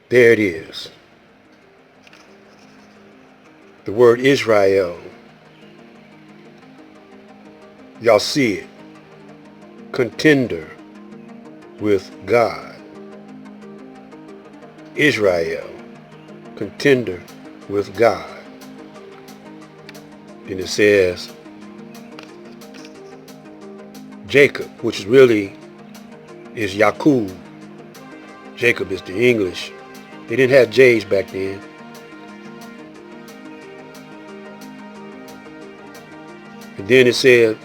There it is. The word Israel. Y'all see it. Contender with God. Israel. Contender with God. And it says Jacob, which really is Yakub. Jacob is the English. They didn't have J's back then. And then it said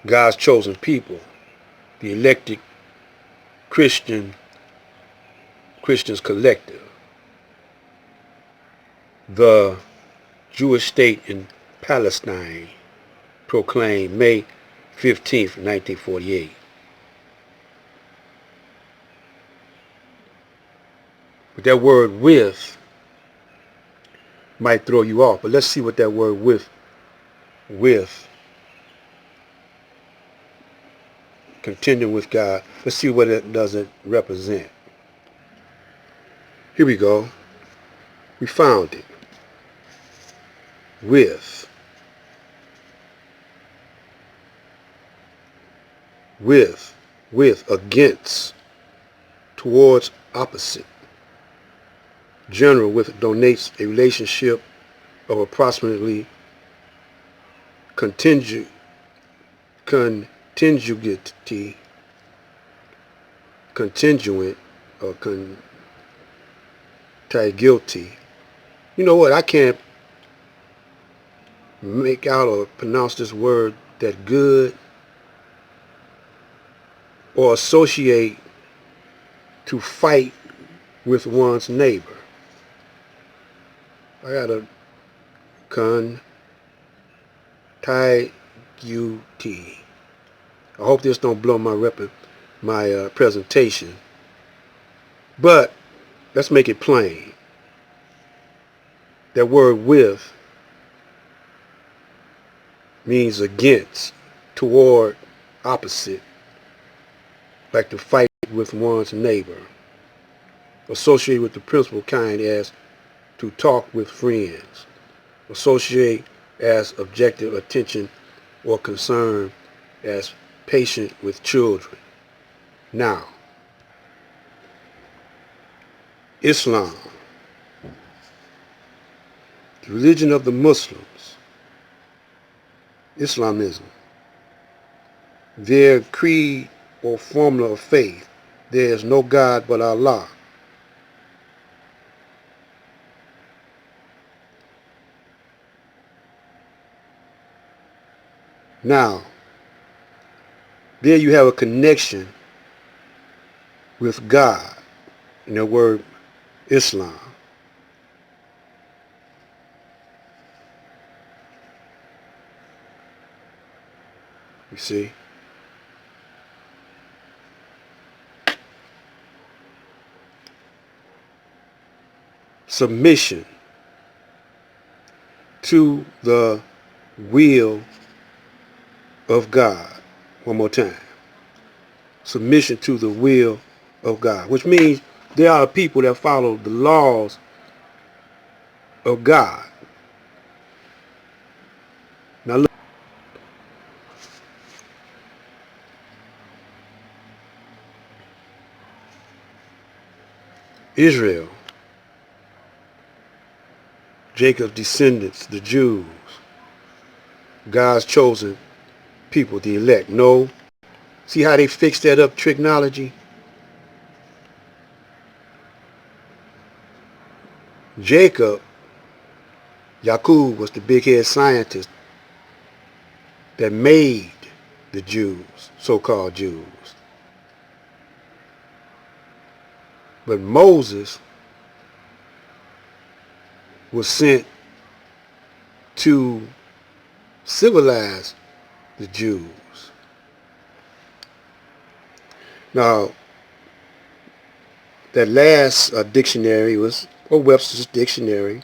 God's chosen people, the elected Christians collective, the Jewish state in Palestine, proclaimed May 15th, 1948. But that word with might throw you off. But let's see what that word with, contending with God, let's see what it doesn't represent. Here we go. We found it. With, against, towards, opposite. General with donates a relationship of approximately contingent, contingent or contiguity. You know what? I can't make out or pronounce this word that good. Or associate, to fight with one's neighbor. I got a contiguity. I hope this don't blow my presentation. But let's make it plain. That word with means against, toward, opposite, like to fight with one's neighbor. Associate with the principal kind as to talk with friends. Associate as objective attention or concern, as patient with children. Now, Islam, the religion of the Muslims, Islamism, their creed or formula of faith, there is no God but Allah. Now, there you have a connection with God in the word Islam. You see? Submission to the will of God. One more time. Submission to the will of God, which means there are people that follow the laws of God. Now look, Israel, Jacob's descendants, the Jews, God's chosen people, the elect. No. See how they fixed that up, tricknology? Jacob, Yakub, was the big head scientist that made the Jews, so-called Jews. But Moses was sent to civilize the Jews. Now, that last dictionary was Webster's dictionary,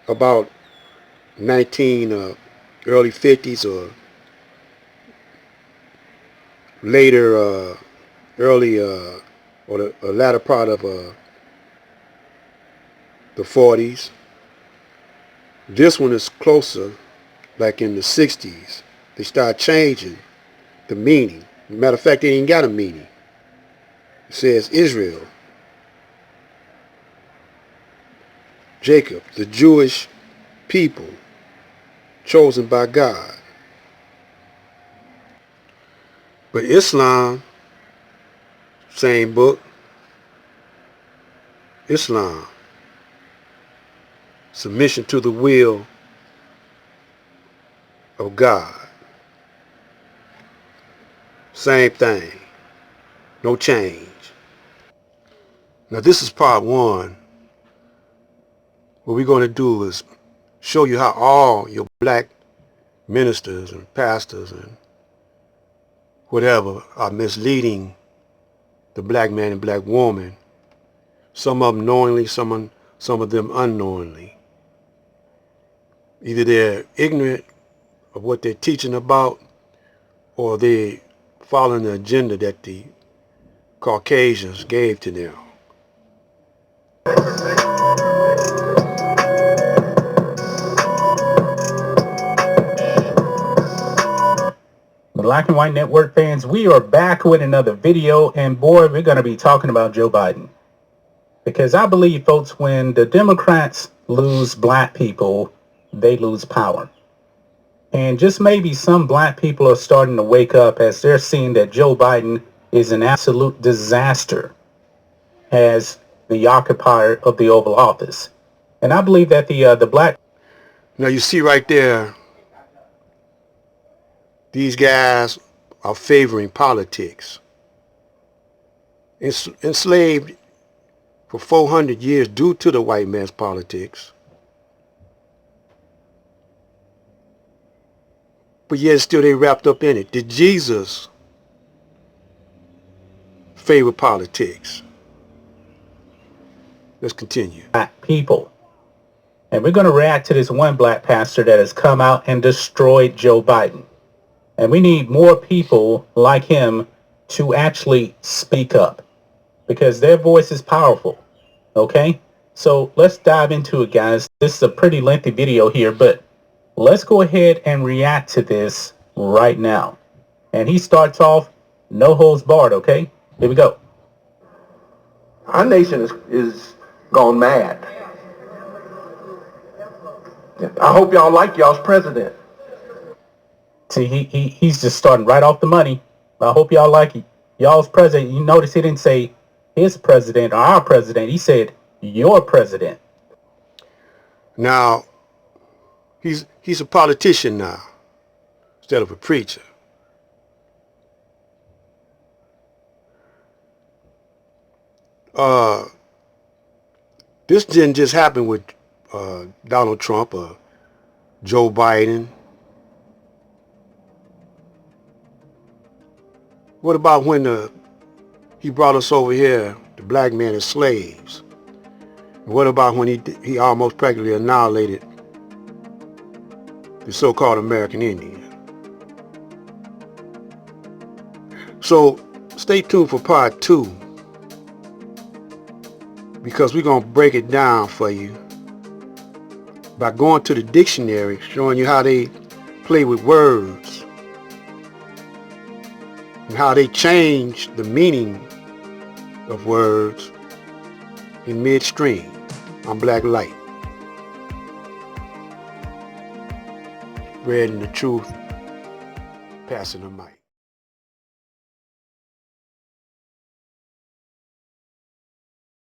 about early 50s or later, early, or the latter part of the 40s. This one is closer, like in the 60s. They start changing the meaning. Matter of fact, it ain't got a meaning. It says Israel, Jacob, the Jewish people chosen by God. But Islam, same book, Islam, submission to the will of God. Same thing, no change. Now this is part one. What we're going to do is show you how all your black ministers and pastors and whatever are misleading the black man and black woman. Some of them knowingly, some of them unknowingly. Either they're ignorant of what they're teaching about, or they following the agenda that the Caucasians gave to them. Black and White Network fans, we are back with another video, and boy, we're going to be talking about Joe Biden. Because I believe, folks, when the Democrats lose black people, they lose power. And just maybe some black people are starting to wake up as they're seeing that Joe Biden is an absolute disaster as the occupier of the Oval Office. And I believe that the black... Now you see right there, these guys are favoring politics. Enslaved for 400 years due to the white man's politics. But yet still they wrapped up in it. Did Jesus favor politics? Let's continue. Black people. And we're going to react to this one black pastor that has come out and destroyed Joe Biden. And we need more people like him to actually speak up, because their voice is powerful. Okay? So let's dive into it, guys. This is a pretty lengthy video here, but let's go ahead and react to this right now. And he starts off, no holds barred, okay? Here we go. Our nation is gone mad. I hope y'all like y'all's president. See, he's just starting right off the money. I hope y'all like it. Y'all's president. You notice he didn't say his president or our president. He said your president. Now, he's a politician now instead of a preacher. This didn't just happen with Donald Trump or Joe Biden. What about when he brought us over here, the black man, as slaves? What about when he almost practically annihilated the so-called American Indian? So stay tuned for part two, because we're going to break it down for you by going to the dictionary, showing you how they play with words and how they change the meaning of words in midstream. I'm Black Light, spreading the truth, passing the mic.